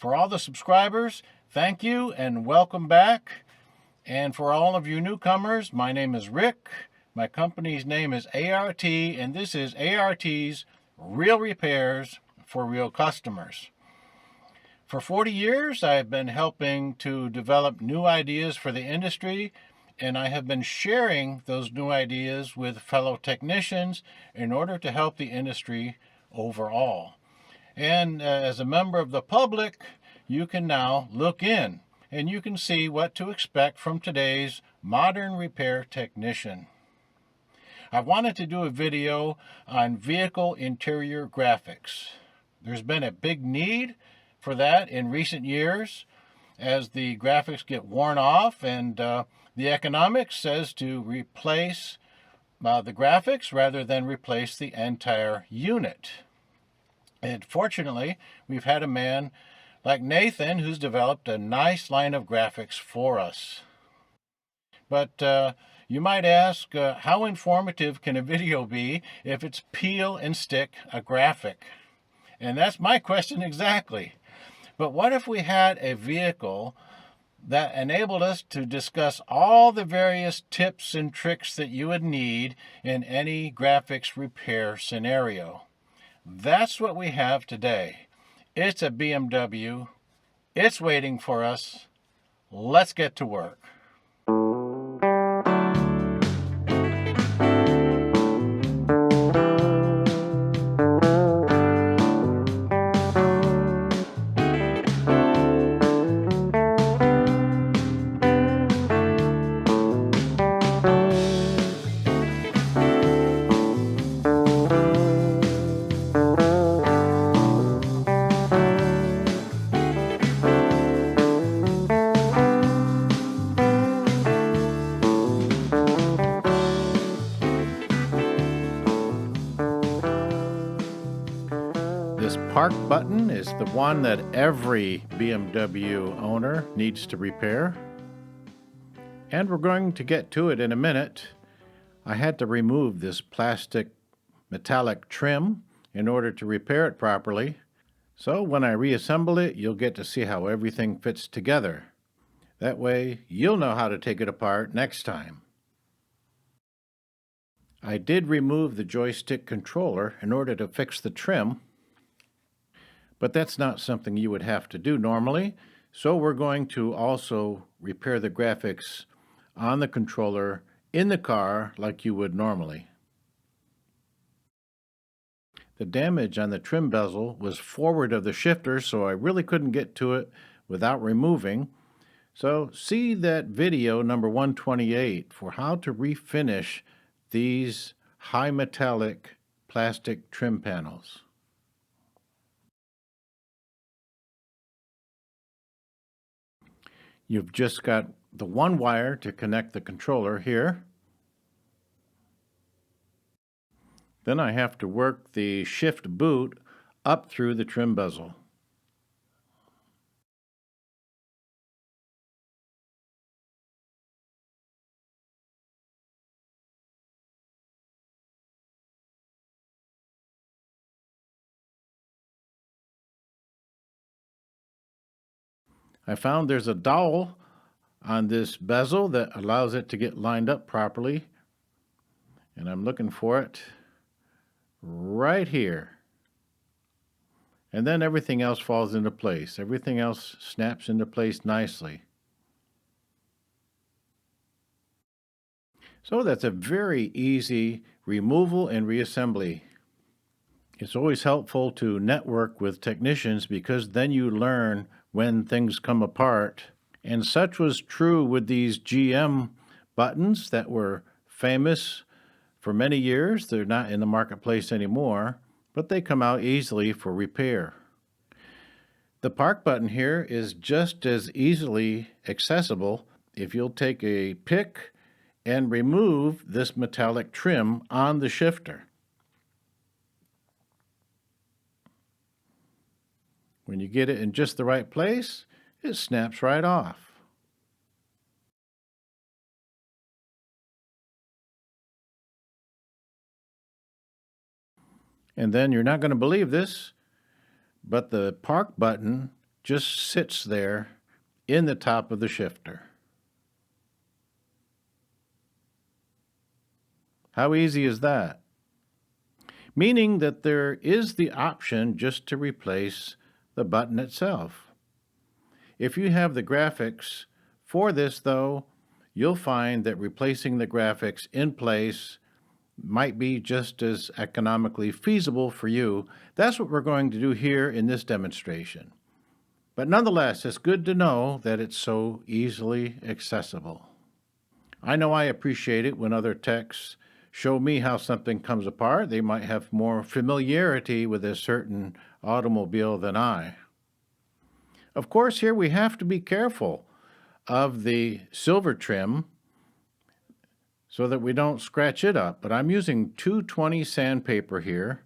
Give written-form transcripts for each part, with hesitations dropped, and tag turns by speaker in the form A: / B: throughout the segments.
A: For all the subscribers, thank you and welcome back. And for all of you newcomers, my name is Rick. My company's name is A.R.T. and this is A.R.T.'s Real Repairs for Real Customers. For 40 years, I have been helping to develop new ideas for the industry, and I have been sharing those new ideas with fellow technicians in order to help the industry overall. And as a member of the public, you can now look in and you can see what to expect from today's modern repair technician. I wanted to do a video on vehicle interior graphics. There's been a big need for that in recent years as the graphics get worn off, and the economics says to replace the graphics rather than replace the entire unit. And fortunately, we've had a man like Nathan who's developed a nice line of graphics for us. But you might ask, how informative can a video be if it's peel and stick a graphic? And that's my question exactly. But what if we had a vehicle that enabled us to discuss all the various tips and tricks that you would need in any graphics repair scenario? That's what we have today. It's a BMW. It's waiting for us. Let's get to work. This park button is the one that every BMW owner needs to repair. And we're going to get to it in a minute. I had to remove this plastic metallic trim in order to repair it properly. So when I reassemble it, you'll get to see how everything fits together. That way, you'll know how to take it apart next time. I did remove the joystick controller in order to fix the trim, but that's not something you would have to do normally, so we're going to also repair the graphics on the controller in the car like you would normally. The damage on the trim bezel was forward of the shifter, so I really couldn't get to it without removing. So see that video number 128 for how to refinish these high metallic plastic trim panels. You've just got the one wire to connect the controller here. Then I have to work the shift boot up through the trim bezel. I found there's a dowel on this bezel that allows it to get lined up properly, and I'm looking for it right here. And then everything else falls into place. Everything else snaps into place nicely. So that's a very easy removal and reassembly. It's always helpful to network with technicians because then you learn when things come apart. And such was true with these GM buttons that were famous for many years. They're not in the marketplace anymore, but they come out easily for repair. The park button here is just as easily accessible if you'll take a pick and remove this metallic trim on the shifter. When you get it in just the right place, it snaps right off. And then you're not going to believe this, but the park button just sits there in the top of the shifter. How easy is that? Meaning that there is the option just to replace the button itself. If you have the graphics for this, though, you'll find that replacing the graphics in place might be just as economically feasible for you. That's what we're going to do here in this demonstration. But nonetheless, it's good to know that it's so easily accessible. I know I appreciate it when other techs show me how something comes apart. They might have more familiarity with a certain automobile than I. Of course, here we have to be careful of the silver trim so that we don't scratch it up. But I'm using 220 sandpaper here,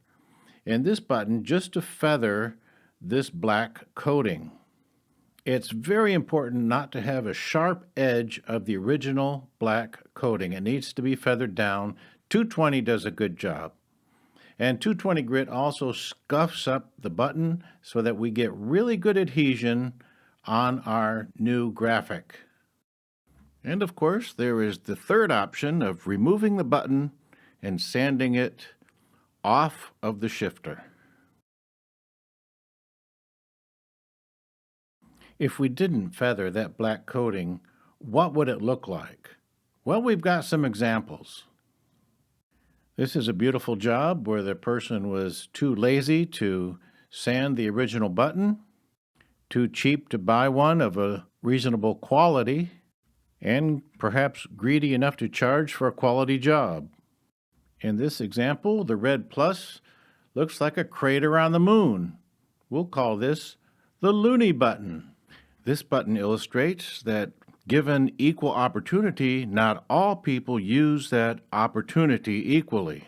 A: and this button just to feather this black coating. It's very important not to have a sharp edge of the original black coating. It needs to be feathered down. 220 does a good job. And 220 grit also scuffs up the button so that we get really good adhesion on our new graphic. And of course, there is the third option of removing the button and sanding it off of the shifter. If we didn't feather that black coating, what would it look like? Well, we've got some examples. This is a beautiful job where the person was too lazy to sand the original button, too cheap to buy one of a reasonable quality, and perhaps greedy enough to charge for a quality job. In this example, the red plus looks like a crater on the moon. We'll call this the loony button. This button illustrates that given equal opportunity, not all people use that opportunity equally.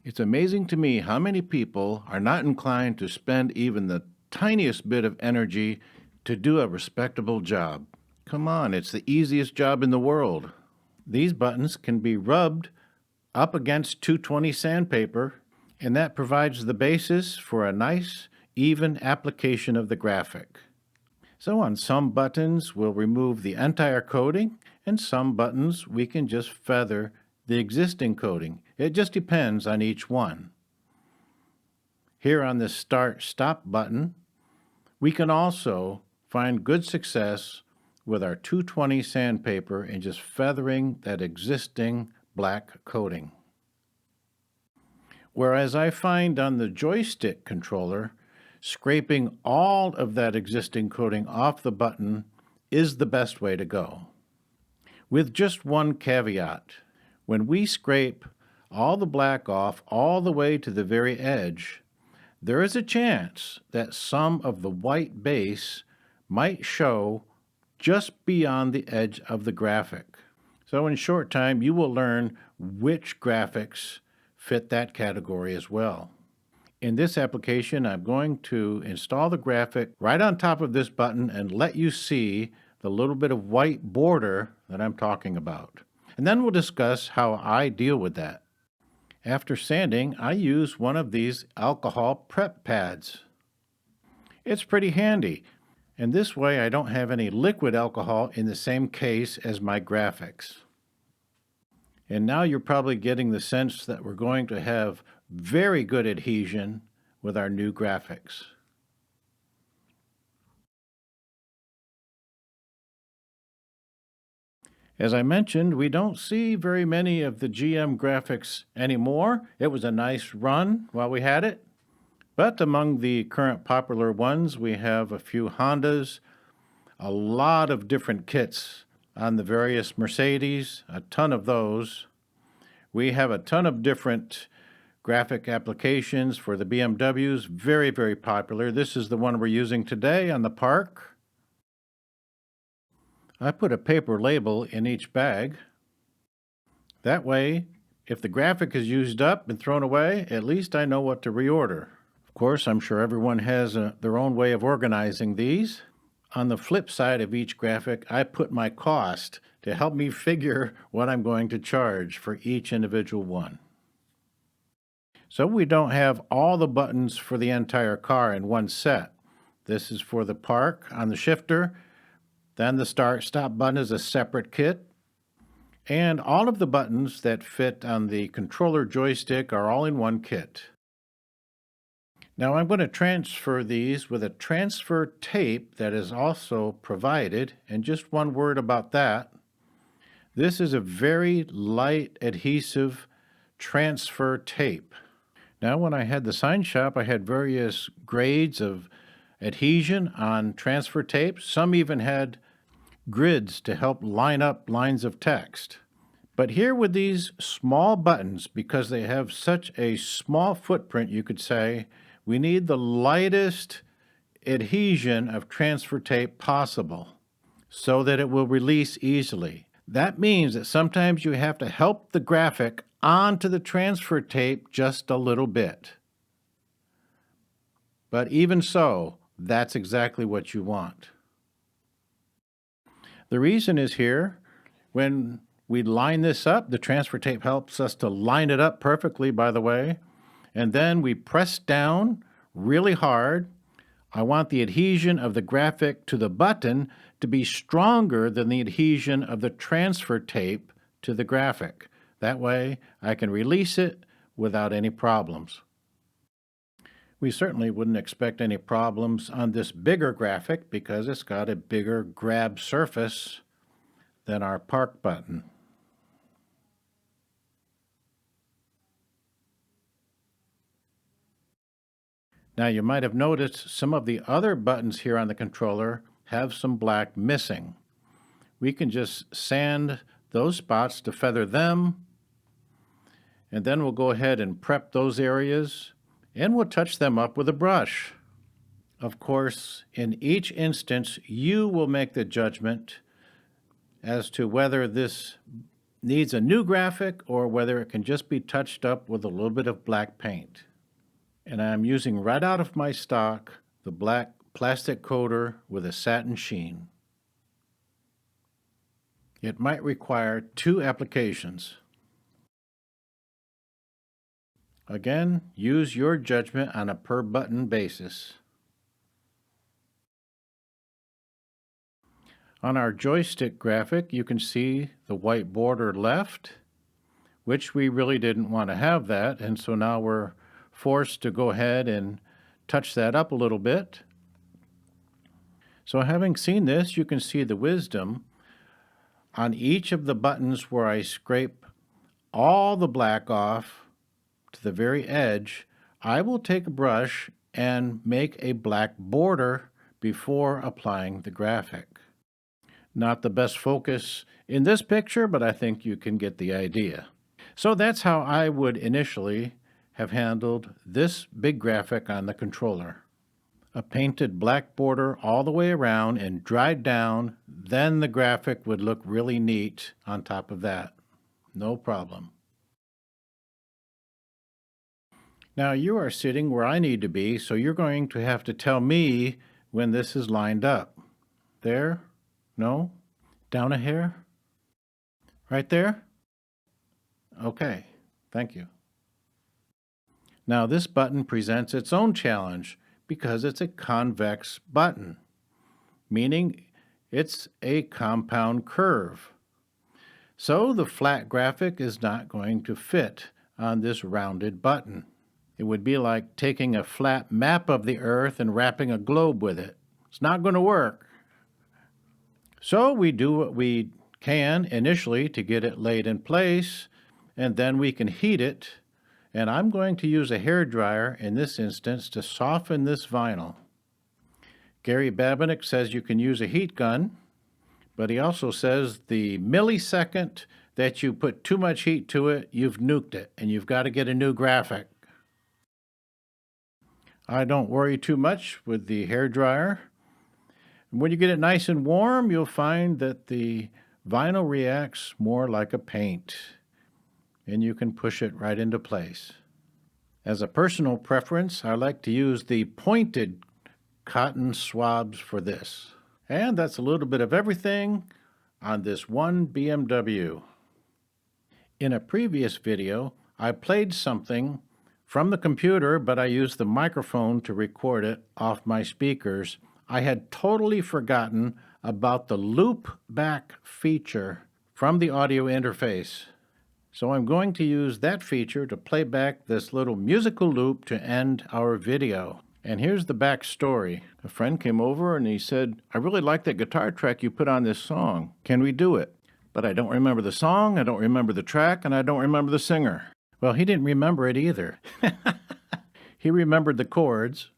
A: It's amazing to me how many people are not inclined to spend even the tiniest bit of energy to do a respectable job. Come on, it's the easiest job in the world. These buttons can be rubbed up against 220 sandpaper, and that provides the basis for a nice, even application of the graphic. So on some buttons, we'll remove the entire coating, and some buttons we can just feather the existing coating. It just depends on each one. Here on this Start-Stop button, we can also find good success with our 220 sandpaper and just feathering that existing black coating. Whereas I find on the joystick controller, scraping all of that existing coating off the button is the best way to go. With just one caveat. When we scrape all the black off all the way to the very edge, there is a chance that some of the white base might show just beyond the edge of the graphic. So in short time, you will learn which graphics fit that category as well. In this application, I'm going to install the graphic right on top of this button and let you see the little bit of white border that I'm talking about. And then we'll discuss how I deal with that. After sanding, I use one of these alcohol prep pads. It's pretty handy. And this way I don't have any liquid alcohol in the same case as my graphics. And now you're probably getting the sense that we're going to have very good adhesion with our new graphics. As I mentioned, we don't see very many of the GM graphics anymore. It was a nice run while we had it. But among the current popular ones, we have a few Hondas, a lot of different kits on the various Mercedes, a ton of those. We have a ton of different graphic applications for the BMWs, very, very popular. This is the one we're using today on the Park. I put a paper label in each bag. That way, if the graphic is used up and thrown away, at least I know what to reorder. Of course, I'm sure everyone has their own way of organizing these. On the flip side of each graphic, I put my cost to help me figure what I'm going to charge for each individual one. So we don't have all the buttons for the entire car in one set. This is for the park on the shifter. Then the start-stop button is a separate kit. And all of the buttons that fit on the controller joystick are all in one kit. Now I'm going to transfer these with a transfer tape that is also provided. And just one word about that. This is a very light adhesive transfer tape. Now when I had the sign shop, I had various grades of adhesion on transfer tape. Some even had grids to help line up lines of text. But here with these small buttons, because they have such a small footprint, you could say, we need the lightest adhesion of transfer tape possible so that it will release easily. That means that sometimes you have to help the graphic onto the transfer tape just a little bit. But even so, that's exactly what you want. The reason is here, when we line this up, the transfer tape helps us to line it up perfectly, by the way, and then we press down really hard. I want the adhesion of the graphic to the button to be stronger than the adhesion of the transfer tape to the graphic. That way, I can release it without any problems. We certainly wouldn't expect any problems on this bigger graphic because it's got a bigger grab surface than our park button. Now you might have noticed some of the other buttons here on the controller have some black missing. We can just sand those spots to feather them, and then we'll go ahead and prep those areas, and we'll touch them up with a brush. Of course, in each instance, you will make the judgment as to whether this needs a new graphic or whether it can just be touched up with a little bit of black paint. And I'm using right out of my stock the black plastic coater with a satin sheen. It might require 2 applications. Again, use your judgment on a per button basis. On our joystick graphic, you can see the white border left, which we really didn't want to have that, and so now we're forced to go ahead and touch that up a little bit. So having seen this, you can see the wisdom on each of the buttons where I scrape all the black off to the very edge. I will take a brush and make a black border before applying the graphic. Not the best focus in this picture, but I think you can get the idea. So that's how I would initially have handled this big graphic on the controller. A painted black border all the way around and dried down, then the graphic would look really neat on top of that. No problem. Now you are sitting where I need to be, so you're going to have to tell me when this is lined up. There? No? Down a hair? Right there? Okay, thank you. Now this button presents its own challenge because it's a convex button, meaning it's a compound curve. So the flat graphic is not going to fit on this rounded button. It would be like taking a flat map of the Earth and wrapping a globe with it. It's not going to work. So we do what we can initially to get it laid in place, and then we can heat it. And I'm going to use a hairdryer in this instance to soften this vinyl. Gary Babinick says you can use a heat gun, but he also says the millisecond that you put too much heat to it, you've nuked it, and you've got to get a new graphic. I don't worry too much with the hairdryer. When you get it nice and warm, you'll find that the vinyl reacts more like a paint, and you can push it right into place. As a personal preference, I like to use the pointed cotton swabs for this. And that's a little bit of everything on this one BMW. In a previous video, I played something from the computer, but I used the microphone to record it off my speakers. I had totally forgotten about the loop back feature from the audio interface. So I'm going to use that feature to play back this little musical loop to end our video. And here's the back story. A friend came over and he said, "I really like that guitar track you put on this song. Can we do it?" But I don't remember the song, I don't remember the track, and I don't remember the singer. Well, he didn't remember it either. He remembered the chords,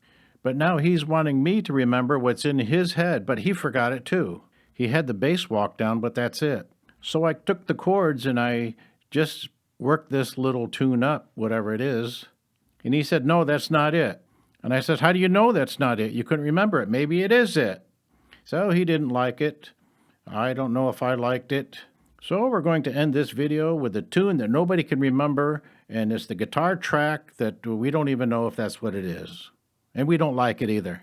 A: but now he's wanting me to remember what's in his head, but he forgot it too. He had the bass walk down, but that's it. So I took the chords and I just worked this little tune up, whatever it is. And he said, "No, that's not it." And I said, "How do you know that's not it? You couldn't remember it. Maybe it is it." So he didn't like it. I don't know if I liked it. So we're going to end this video with a tune that nobody can remember, and it's the guitar track that we don't even know if that's what it is. And we don't like it either.